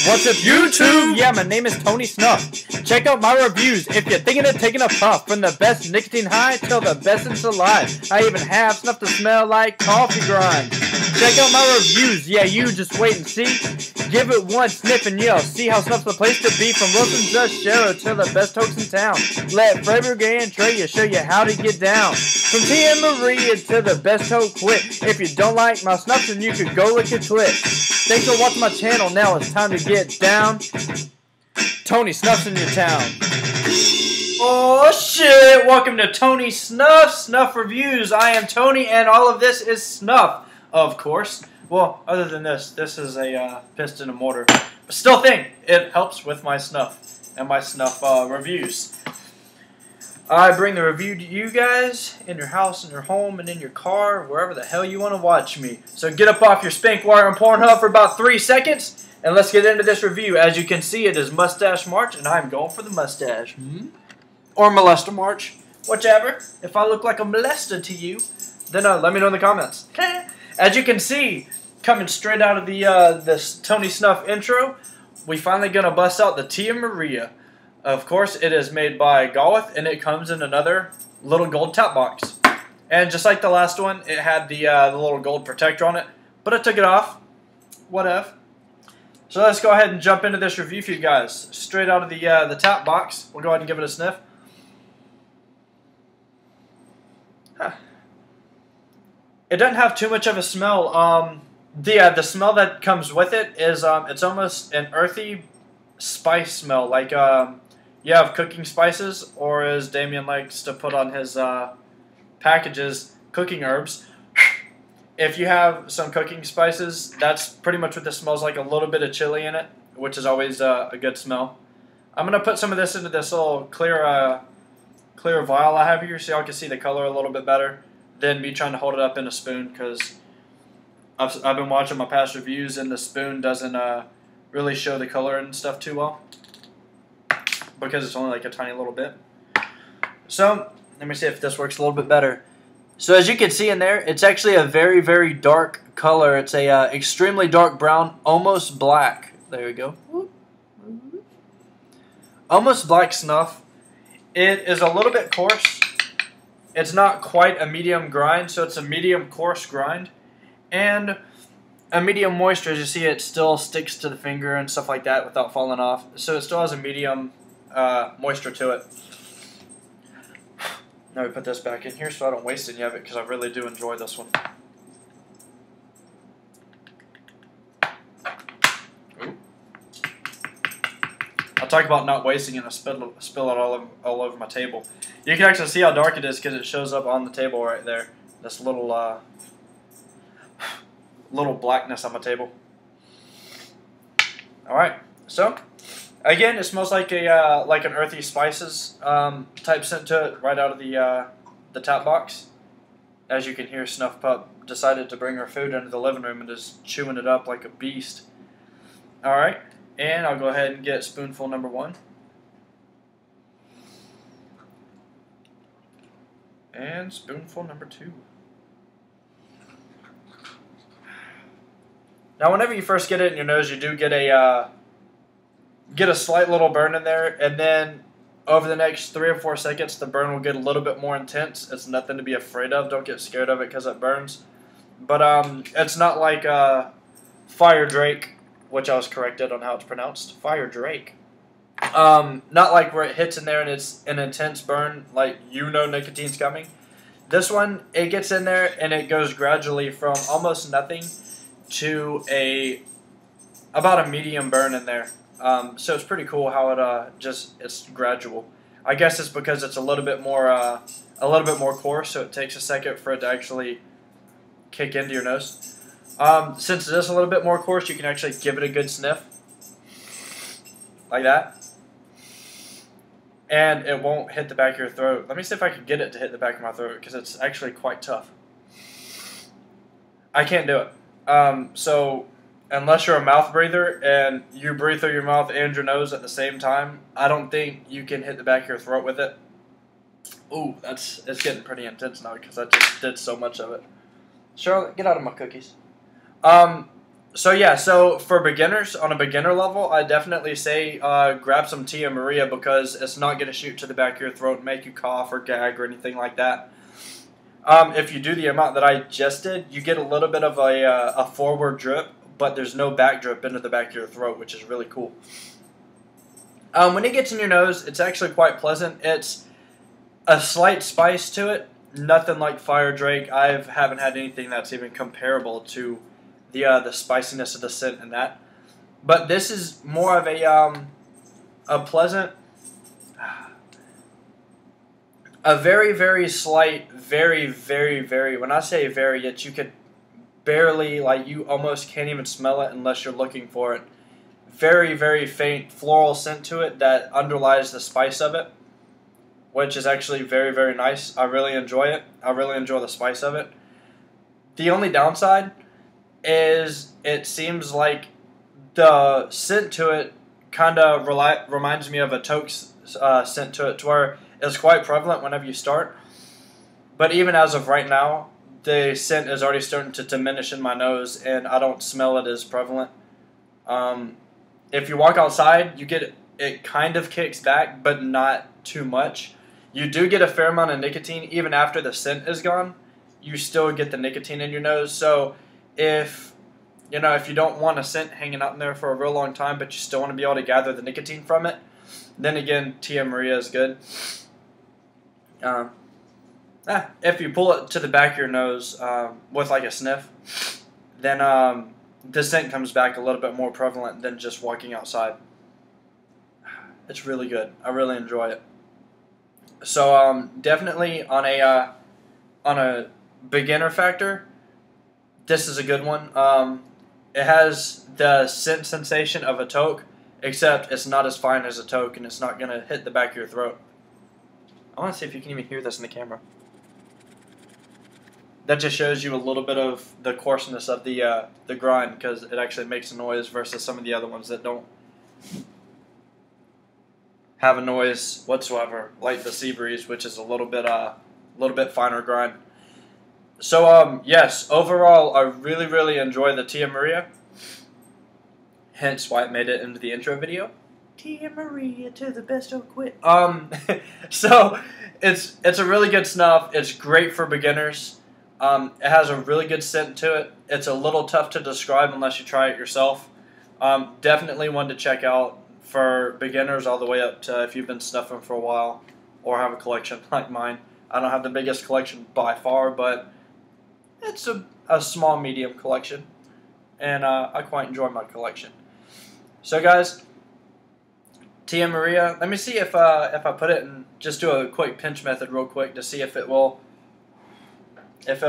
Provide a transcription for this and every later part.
What's up, YouTube? Yeah, my name is Tony Snuff. Check out my reviews if you're thinking of taking a puff. From the best nicotine high till the best it's alive. I even have snuff to smell like coffee grind. Check out my reviews. Yeah, you just wait and see. Give it one sniff and you'll see how snuff's the place to be. From Wilson's to Shero to the best hoax in town. Let Fred and Trey show you how to get down. From Tia and Maria to the best hoax quit. If you don't like my snuff, then you could go lick a twit. Thanks for watching my channel. Now it's time to get down. Tony Snuff's in your town. Oh shit! Welcome to Tony Snuff Reviews. I am Tony, and all of this is Snuff, of course. Well, other than this is a piston and mortar. But still think it helps with my snuff and my snuff reviews. I bring the review to you guys in your house, in your home, and in your car, wherever the hell you want to watch me. So get up off your spank wire and Pornhub for about 3 seconds, and let's get into this review. As you can see, it is Mustache March, and I'm going for the mustache. Or Molester March, whichever. If I look like a molester to you, then let me know in the comments. As you can see, coming straight out of the this Tony Snuff intro, we finally gonna bust out the Tia Maria. Of course, it is made by Gawith, and it comes in another little gold top box. And just like the last one, it had the little gold protector on it, but I took it off. What if? So let's go ahead and jump into this review for you guys. Straight out of the top box, we'll go ahead and give it a sniff. Huh. It doesn't have too much of a smell. The smell that comes with it is it's almost an earthy spice smell, like you have cooking spices, or as Damien likes to put on his packages, cooking herbs. If you have some cooking spices, that's pretty much what this smells like. A little bit of chili in it, which is always a good smell. I'm gonna put some of this into this little clear vial I have here, so y'all can see the color a little bit better than me trying to hold it up in a spoon, because I've been watching my past reviews and the spoon doesn't really show the color and stuff too well, because it's only like a tiny little bit. So let me see if this works a little bit better. So as you can see in there, it's actually a very, very dark color. It's a extremely dark brown, almost black. There we go. Almost black snuff. It is a little bit coarse. It's not quite a medium grind, so it's a medium coarse grind. And a medium moisture. As you see, it still sticks to the finger and stuff like that without falling off. So it still has a medium moisture to it. Now we put this back in here so I don't waste any of it, because I really do enjoy this one. Ooh. I'll talk about not wasting it and spill it all over my table. You can actually see how dark it is because it shows up on the table right there. This little blackness on my table. All right, so again, it smells like a like an earthy spices type scent to it right out of the top box. As you can hear, Snuff Pup decided to bring her food into the living room and is chewing it up like a beast. All right, and I'll go ahead and get spoonful number 1. And spoonful number 2. Now, whenever you first get it in your nose, you do get a slight little burn in there, and then over the next 3 or 4 seconds, the burn will get a little bit more intense. It's nothing to be afraid of. Don't get scared of it because it burns. But it's not like Fire Drake, which I was corrected on how it's pronounced. Fire Drake. Not like where it hits in there and it's an intense burn, like you know nicotine's coming. This one, it gets in there and it goes gradually from almost nothing to about a medium burn in there. So it's pretty cool how it it's gradual. I guess it's because it's a little bit more coarse, so it takes a second for it to actually kick into your nose. Since it is a little bit more coarse, you can actually give it a good sniff like that, and it won't hit the back of your throat. Let me see if I can get it to hit the back of my throat, because it's actually quite tough. I can't do it. So unless you're a mouth breather and you breathe through your mouth and your nose at the same time, I don't think you can hit the back of your throat with it. Ooh, it's getting pretty intense now because I just did so much of it. Charlotte, get out of my cookies. So yeah, so for beginners, on a beginner level, I definitely say grab some Tia Maria because it's not going to shoot to the back of your throat and make you cough or gag or anything like that. If you do the amount that I just did, you get a little bit of a forward drip, but there's no back drip into the back of your throat, which is really cool. When it gets in your nose, it's actually quite pleasant. It's a slight spice to it, nothing like Fire Drake. I haven't had anything that's even comparable to the spiciness of the scent in that. But this is more of a pleasant, a very, very slight, very, very, very, when I say very, you could barely, like you almost can't even smell it unless you're looking for it. Very, very faint floral scent to it that underlies the spice of it, which is actually very, very nice. I really enjoy it. I really enjoy the spice of it. The only downside is it seems like the scent to it kind of reminds me of a Toke's scent to it, to where it's quite prevalent whenever you start. But even as of right now, the scent is already starting to diminish in my nose, and I don't smell it as prevalent. If you walk outside, you get it kind of kicks back, but not too much. You do get a fair amount of nicotine even after the scent is gone. You still get the nicotine in your nose. So if you don't want a scent hanging out in there for a real long time, but you still want to be able to gather the nicotine from it, then again, Tia Maria is good. If you pull it to the back of your nose with like a sniff, then the scent comes back a little bit more prevalent than just walking outside. It's really good. I really enjoy it. So definitely on a beginner factor, this is a good one. It has the scent sensation of a Toke, except it's not as fine as a Toke, and it's not going to hit the back of your throat. I want to see if you can even hear this in the camera. That just shows you a little bit of the coarseness of the grind, because it actually makes a noise versus some of the other ones that don't have a noise whatsoever, like the Seabreeze, which is a little bit finer grind. So yes, overall, I really, really enjoy the Tia Maria. Hence why it made it into the intro video. Tia Maria to the best of quit. So it's a really good snuff. It's great for beginners. It has a really good scent to it. It's a little tough to describe unless you try it yourself. Definitely one to check out for beginners all the way up to if you've been snuffing for a while or have a collection like mine. I don't have the biggest collection by far, but it's a small, medium collection, and I quite enjoy my collection. So guys, Tia Maria, let me see if I put it in, just do a quick pinch method real quick to see if it'll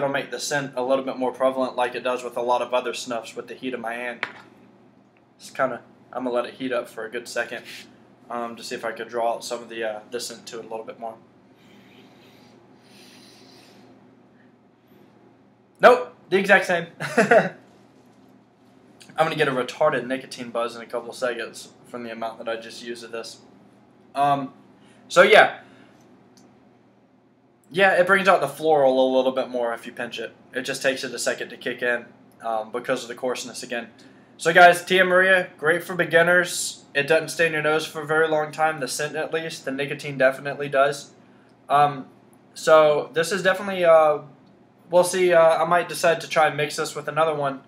make the scent a little bit more prevalent like it does with a lot of other snuffs with the heat of my hand. I'm going to let it heat up for a good second to see if I could draw out some of the scent to it a little bit more. Nope, the exact same. I'm going to get a retarded nicotine buzz in a couple seconds from the amount that I just used of this. So yeah. Yeah, it brings out the floral a little bit more if you pinch it. It just takes it a second to kick in because of the coarseness again. So guys, Tia Maria, great for beginners. It doesn't stay in your nose for a very long time, the scent at least. The nicotine definitely does. So this is definitely, we'll see, I might decide to try and mix this with another one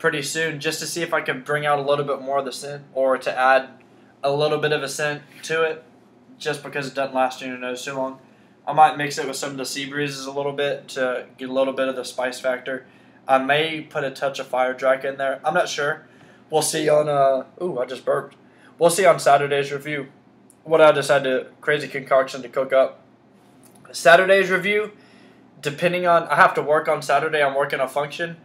pretty soon just to see if I can bring out a little bit more of the scent or to add a little bit of a scent to it just because it doesn't last in your nose too long. I might mix it with some of the sea breezes a little bit to get a little bit of the spice factor. I may put a touch of Fire Drake in there. I'm not sure. We'll see on, ooh, I just burped. We'll see on Saturday's review what I decide to, crazy concoction to cook up. Saturday's review, depending on, I have to work on Saturday. I'm working a function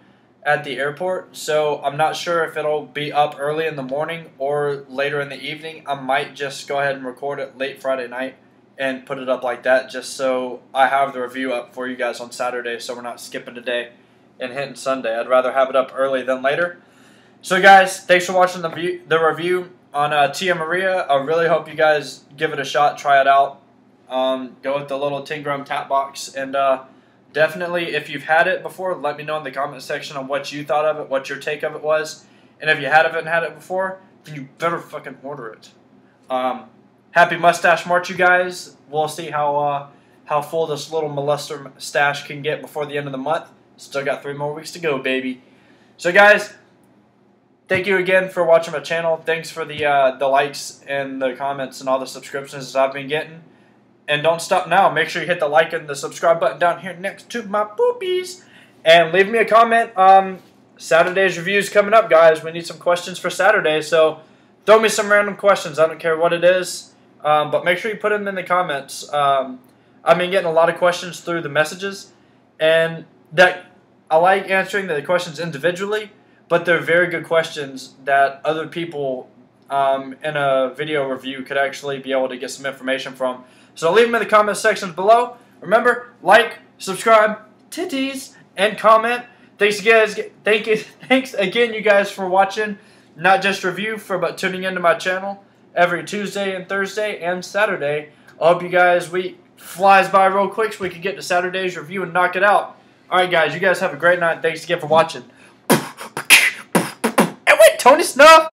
at the airport, so I'm not sure if it'll be up early in the morning or later in the evening. I might just go ahead and record it late Friday night and put it up like that just so I have the review up for you guys on Saturday so we're not skipping a day and hitting Sunday. I'd rather have it up early than later. So guys, thanks for watching the review on Tia Maria. I really hope you guys give it a shot, try it out. Go with the little 10-gram tap box, and definitely, if you've had it before, let me know in the comment section on what you thought of it, what your take of it was. And if you haven't had it before, then you better fucking order it. Happy Mustache March, you guys. We'll see how full this little molester stash can get before the end of the month. Still got 3 more weeks to go, baby. So guys, thank you again for watching my channel. Thanks for the likes and the comments and all the subscriptions that I've been getting. And don't stop now. Make sure you hit the like and the subscribe button down here next to my poopies. And leave me a comment. Saturday's reviews coming up, guys. We need some questions for Saturday. So throw me some random questions. I don't care what it is. But make sure you put them in the comments. I've been getting a lot of questions through the messages. And that I like answering the questions individually. But they're very good questions that other people in a video review could actually be able to get some information from. So leave them in the comment section below. Remember, like, subscribe, titties, and comment. Thanks guys. Thanks again, you guys, for watching. Not just review, but tuning into my channel every Tuesday and Thursday and Saturday. I hope you guys' week flies by real quick so we can get to Saturday's review and knock it out. All right, guys. You guys have a great night. Thanks again for watching. And wait, Tony Snuff.